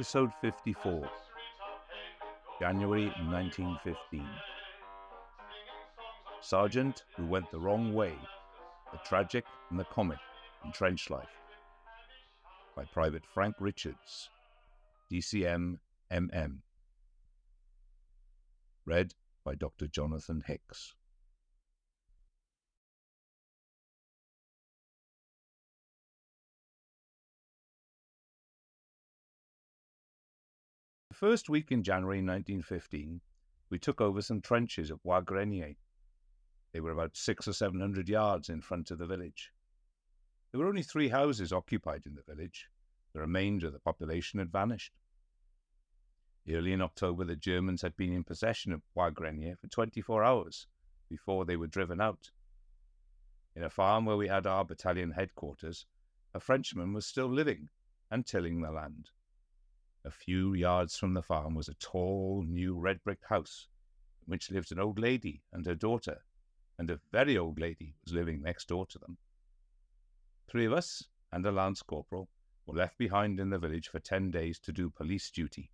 Episode 54, January 1915. Sergeant Who Went the Wrong Way, The Tragic and the Comic in Trench Life, by Private Frank Richards, D.C.M, M.M. Read by Dr. Jonathan Hicks. The first week in January 1915, we took over some trenches at Bois Grenier. They were about 600 or 700 yards in front of the village. There were only 3 houses occupied in the village. The remainder of the population had vanished. Early in October, the Germans had been in possession of Bois Grenier for 24 hours before they were driven out. In a farm where we had our battalion headquarters, a Frenchman was still living and tilling the land. A few yards from the farm was a tall, new red-brick house in which lived an old lady and her daughter, and a very old lady was living next door to them. 3 of us and a lance corporal were left behind in the village for 10 days to do police duty.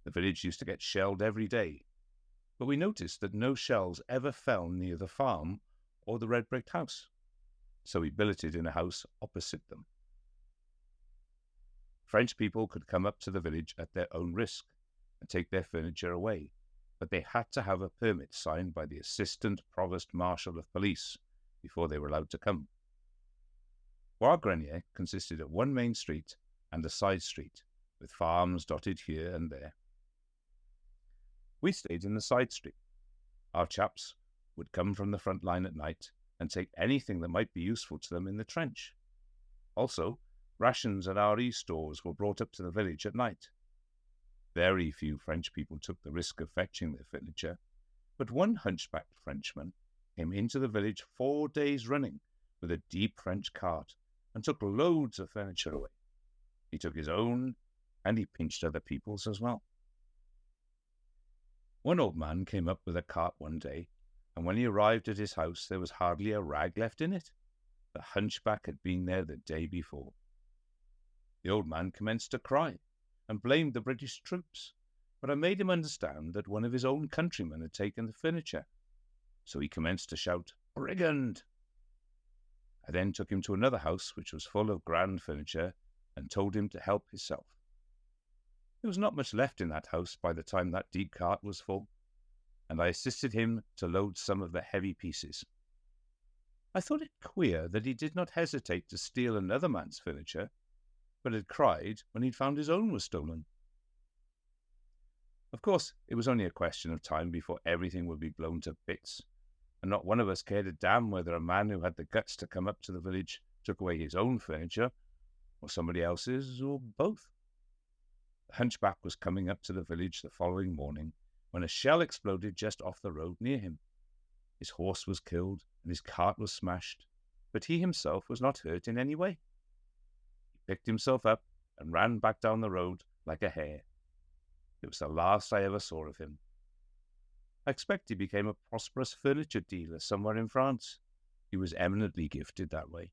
The village used to get shelled every day, but we noticed that no shells ever fell near the farm or the red-brick house, so we billeted in a house opposite them. French people could come up to the village at their own risk and take their furniture away, but they had to have a permit signed by the Assistant Provost Marshal of Police before they were allowed to come. Bois Grenier consisted of one main street and a side street, with farms dotted here and there. We stayed in the side street. Our chaps would come from the front line at night and take anything that might be useful to them in the trench. Also, rations and RE stores were brought up to the village at night. Very few French people took the risk of fetching their furniture, but one hunchbacked Frenchman came into the village 4 days running with a deep French cart and took loads of furniture away. He took his own, and he pinched other people's as well. One old man came up with a cart one day, and when he arrived at his house there was hardly a rag left in it. The hunchback had been there the day before. The old man commenced to cry and blamed the British troops, but I made him understand that one of his own countrymen had taken the furniture. So he commenced to shout, "Brigand!" I then took him to another house which was full of grand furniture and told him to help himself. There was not much left in that house by the time that deep cart was full, and I assisted him to load some of the heavy pieces. I thought it queer that he did not hesitate to steal another man's furniture, but had cried when he'd found his own was stolen. Of course, it was only a question of time before everything would be blown to bits, and not one of us cared a damn whether a man who had the guts to come up to the village took away his own furniture, or somebody else's, or both. The hunchback was coming up to the village the following morning when a shell exploded just off the road near him. His horse was killed and his cart was smashed, but he himself was not hurt in any way. He picked himself up and ran back down the road like a hare. It was the last I ever saw of him. I expect he became a prosperous furniture dealer somewhere in France. He was eminently gifted that way.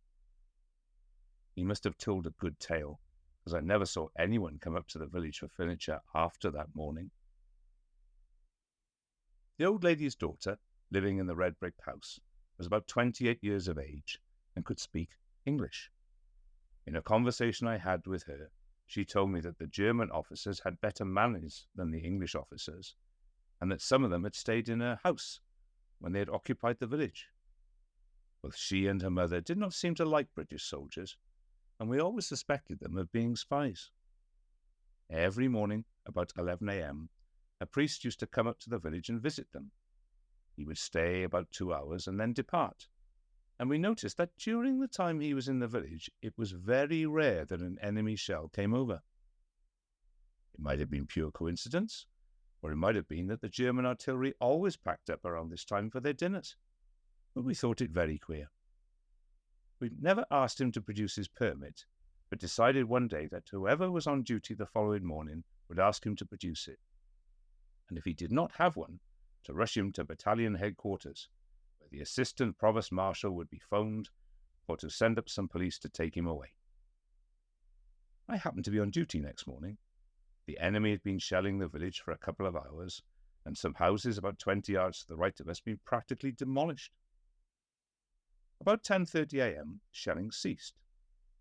He must have told a good tale, because I never saw anyone come up to the village for furniture after that morning. The old lady's daughter, living in the red-brick house, was about 28 years of age and could speak English. In a conversation I had with her, she told me that the German officers had better manners than the English officers, and that some of them had stayed in her house when they had occupied the village. Both she and her mother did not seem to like British soldiers, and we always suspected them of being spies. Every morning, about 11 a.m., a priest used to come up to the village and visit them. He would stay about 2 hours and then depart, and we noticed that during the time he was in the village, it was very rare that an enemy shell came over. It might have been pure coincidence, or it might have been that the German artillery always packed up around this time for their dinners, but we thought it very queer. We never asked him to produce his permit, but decided one day that whoever was on duty the following morning would ask him to produce it, and if he did not have one, to rush him to battalion headquarters, where the Assistant Provost Marshal would be phoned for to send up some police to take him away. I happened to be on duty next morning, The enemy had been shelling the village for a couple of hours, and some houses about 20 yards to the right of us had been practically demolished. About 10:30 a.m., shelling ceased,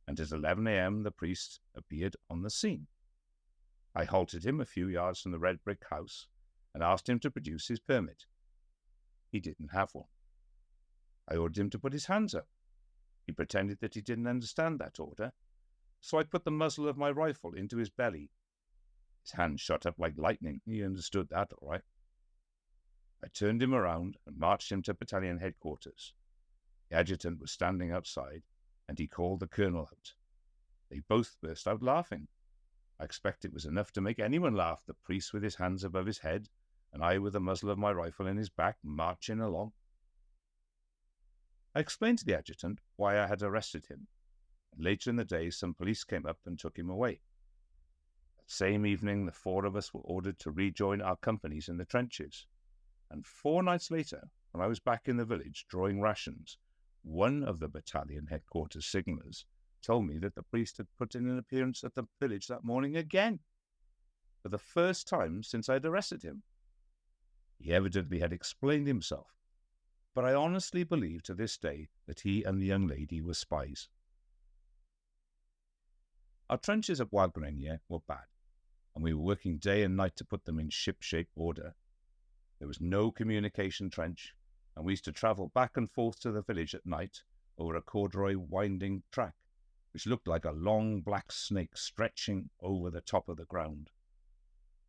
and at 11 a.m. the priest appeared on the scene. I halted him a few yards from the red brick house and asked him to produce his permit. He didn't have one. I ordered him to put his hands up. He pretended that he didn't understand that order, so I put the muzzle of my rifle into his belly. His hands shot up like lightning. He understood that all right. I turned him around and marched him to battalion headquarters. The adjutant was standing outside, and he called the colonel out. They both burst out laughing. I expect it was enough to make anyone laugh, the priest with his hands above his head, and I with the muzzle of my rifle in his back, marching along. I explained to the adjutant why I had arrested him, and later in the day some police came up and took him away. That same evening, the 4 of us were ordered to rejoin our companies in the trenches, and 4 nights later, when I was back in the village drawing rations, one of the battalion headquarters signallers told me that the priest had put in an appearance at the village that morning again, for the first time since I had arrested him. He evidently had explained himself, but I honestly believe to this day that he and the young lady were spies. Our trenches at Wagrenier were bad, and we were working day and night to put them in ship-shape order. There was no communication trench, and we used to travel back and forth to the village at night over a corduroy winding track, which looked like a long black snake stretching over the top of the ground.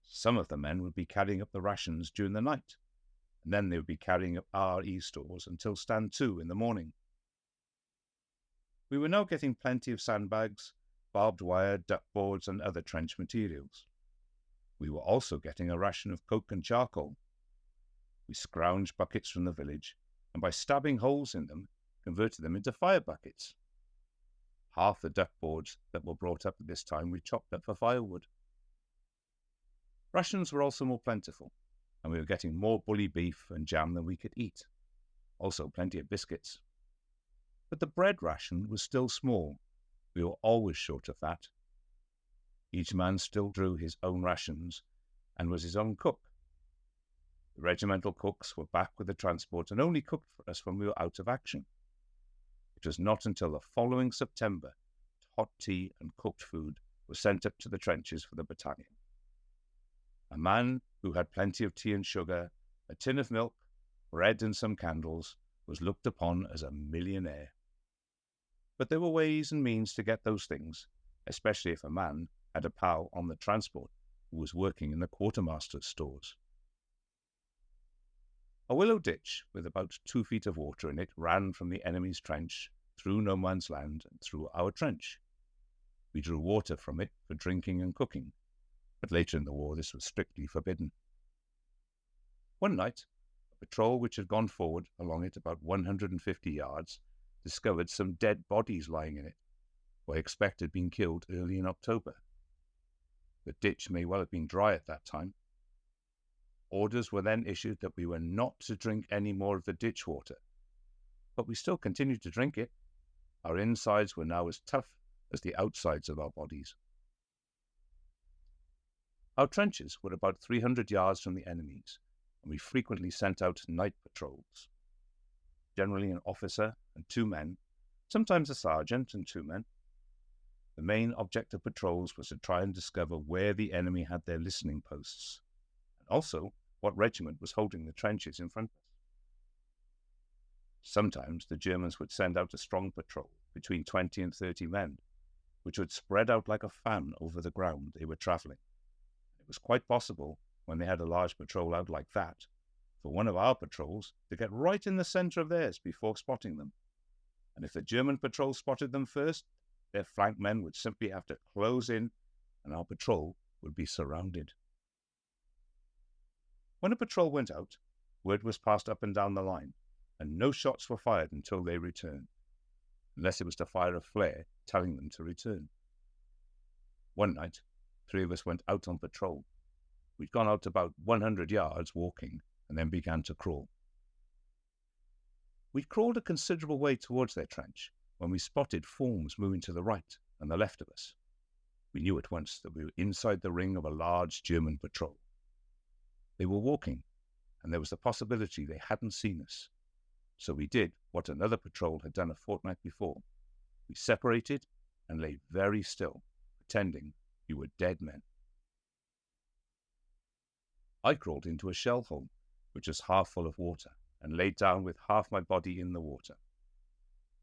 Some of the men would be carrying up the rations during the night, and then they would be carrying up RE stores until stand 2 in the morning. We were now getting plenty of sandbags, barbed wire, duck boards, and other trench materials. We were also getting a ration of coke and charcoal. We scrounged buckets from the village, and by stabbing holes in them, converted them into fire buckets. Half the duck boards that were brought up at this time we chopped up for firewood. Rations were also more plentiful, and we were getting more bully beef and jam than we could eat. Also plenty of biscuits. But the bread ration was still small. We were always short of that. Each man still drew his own rations and was his own cook. The regimental cooks were back with the transport and only cooked for us when we were out of action. It was not until the following September that hot tea and cooked food was sent up to the trenches for the battalion. A man who had plenty of tea and sugar, a tin of milk, bread and some candles was looked upon as a millionaire. But there were ways and means to get those things, especially if a man had a pal on the transport who was working in the quartermaster's stores. A willow ditch with about 2 feet of water in it ran from the enemy's trench through no man's land and through our trench. We drew water from it for drinking and cooking, but later in the war this was strictly forbidden. One night, a patrol which had gone forward along it about 150 yards discovered some dead bodies lying in it, who I expect had been killed early in October. The ditch may well have been dry at that time. Orders were then issued that we were not to drink any more of the ditch water, but we still continued to drink it. Our insides were now as tough as the outsides of our bodies. Our trenches were about 300 yards from the enemy's, and we frequently sent out night patrols. Generally an officer and 2 men, sometimes a sergeant and 2 men. The main object of patrols was to try and discover where the enemy had their listening posts, and also what regiment was holding the trenches in front of us. Sometimes the Germans would send out a strong patrol, between 20 and 30 men, which would spread out like a fan over the ground they were travelling. It was quite possible, when they had a large patrol out like that, for one of our patrols to get right in the centre of theirs before spotting them. And if the German patrol spotted them first, their flank men would simply have to close in, and our patrol would be surrounded. When a patrol went out, word was passed up and down the line, and no shots were fired until they returned, unless it was to fire a flare telling them to return. One night, 3 of us went out on patrol. We'd gone out about 100 yards walking, and then began to crawl. We'd crawled a considerable way towards their trench when we spotted forms moving to the right and the left of us. We knew at once that we were inside the ring of a large German patrol. They were walking, and there was the possibility they hadn't seen us. So we did what another patrol had done a fortnight before. We separated and lay very still, pretending we were dead men. I crawled into a shell hole, which was half full of water, and laid down with half my body in the water.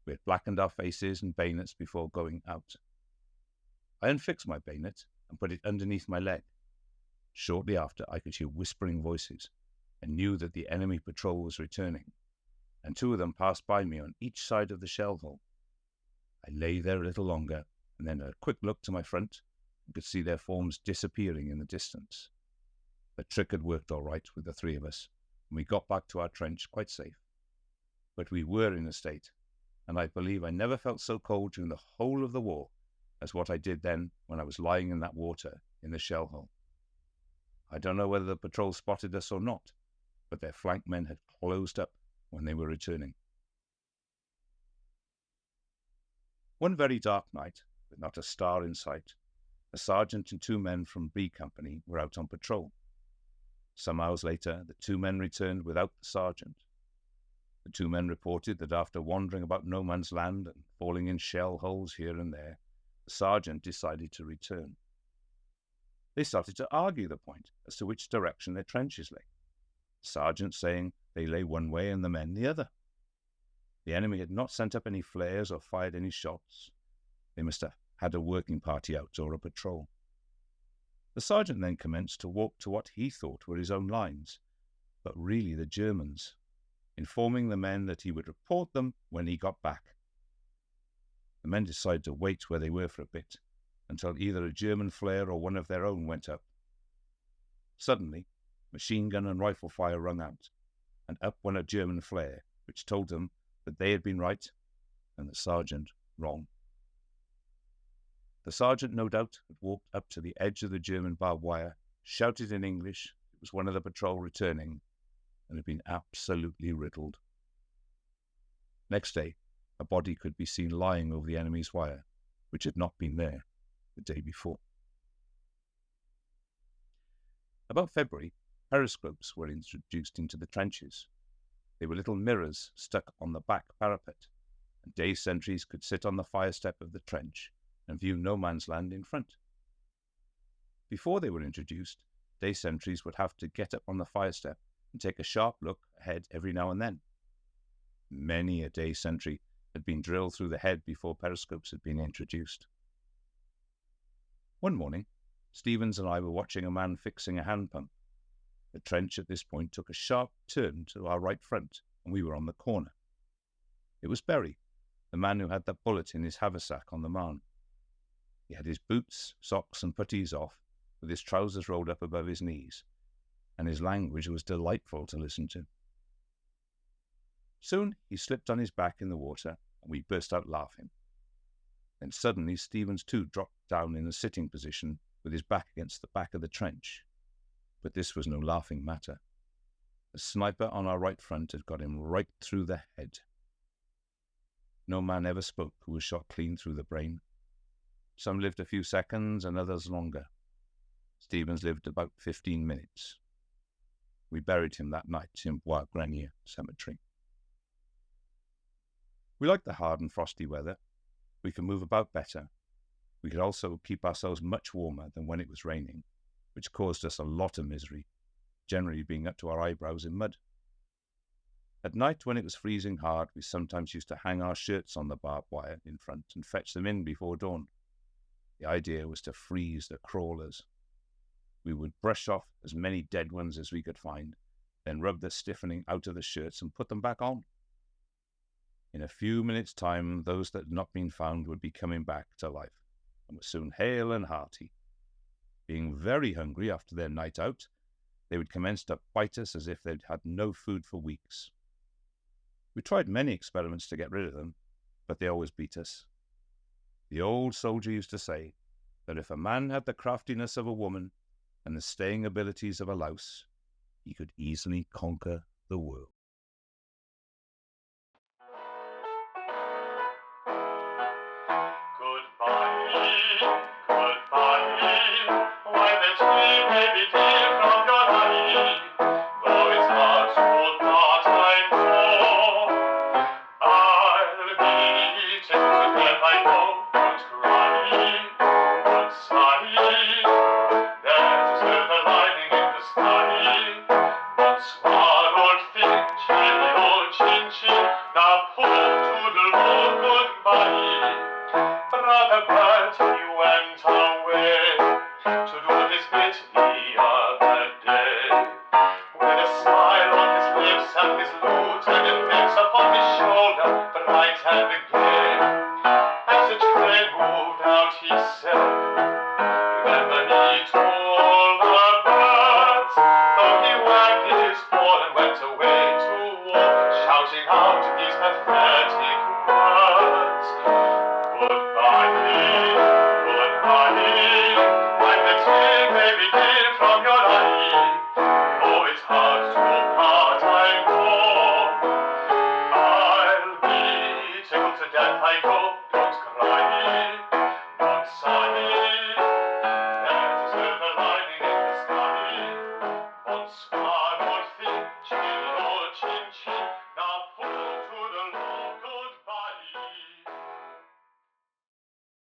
We had blackened our faces and bayonets before going out. I unfixed my bayonet and put it underneath my leg. Shortly after, I could hear whispering voices and knew that the enemy patrol was returning, and two of them passed by me on each side of the shell hole. I lay there a little longer, and then a quick look to my front and could see their forms disappearing in the distance. The trick had worked all right with the three of us, and we got back to our trench quite safe. But we were in a state, and I believe I never felt so cold during the whole of the war as what I did then when I was lying in that water in the shell hole. I don't know whether the patrol spotted us or not, but their flank men had closed up when they were returning. One very dark night, with not a star in sight, a sergeant and two men from B Company were out on patrol. Some hours later, the two men returned without the sergeant. The two men reported that after wandering about no man's land and falling in shell holes here and there, the sergeant decided to return. They started to argue the point as to which direction their trenches lay, the sergeant saying they lay one way and the men the other. The enemy had not sent up any flares or fired any shots. They must have had a working party out or a patrol. The sergeant then commenced to walk to what he thought were his own lines, but really the Germans, informing the men that he would report them when he got back. The men decided to wait where they were for a bit, until either a German flare or one of their own went up. Suddenly, machine gun and rifle fire rung out, and up went a German flare, which told them that they had been right and the sergeant wrong. The sergeant, no doubt, had walked up to the edge of the German barbed wire, shouted in English it was one of the patrol returning, and had been absolutely riddled. Next day, a body could be seen lying over the enemy's wire, which had not been there the day before. About February, periscopes were introduced into the trenches. They were little mirrors stuck on the back parapet, and day sentries could sit on the fire step of the trench and view no man's land in front. Before they were introduced, day sentries would have to get up on the fire step and take a sharp look ahead every now and then. Many a day sentry had been drilled through the head before periscopes had been introduced. One morning, Stevens and I were watching a man fixing a hand pump. The trench at this point took a sharp turn to our right front, and we were on the corner. It was Berry, the man who had that bullet in his haversack on the Marne. He had his boots, socks and puttees off, with his trousers rolled up above his knees, and his language was delightful to listen to. Soon he slipped on his back in the water, and we burst out laughing. Then suddenly Stevens too dropped down in a sitting position with his back against the back of the trench. But this was no laughing matter. The sniper on our right front had got him right through the head. No man ever spoke who was shot clean through the brain. Some lived a few seconds and others longer. Stevens lived about 15 minutes. We buried him that night in Bois Grenier Cemetery. We liked the hard and frosty weather. We could move about better. We could also keep ourselves much warmer than when it was raining, which caused us a lot of misery, generally being up to our eyebrows in mud. At night, when it was freezing hard, we sometimes used to hang our shirts on the barbed wire in front and fetch them in before dawn. The idea was to freeze the crawlers. We would brush off as many dead ones as we could find, then rub the stiffening out of the shirts and put them back on. In a few minutes' time, those that had not been found would be coming back to life, and were soon hale and hearty. Being very hungry after their night out, they would commence to bite us as if they'd had no food for weeks. We tried many experiments to get rid of them, but they always beat us. The old soldier used to say that if a man had the craftiness of a woman and the staying abilities of a louse, he could easily conquer the world. Goodbye, goodbye. baby.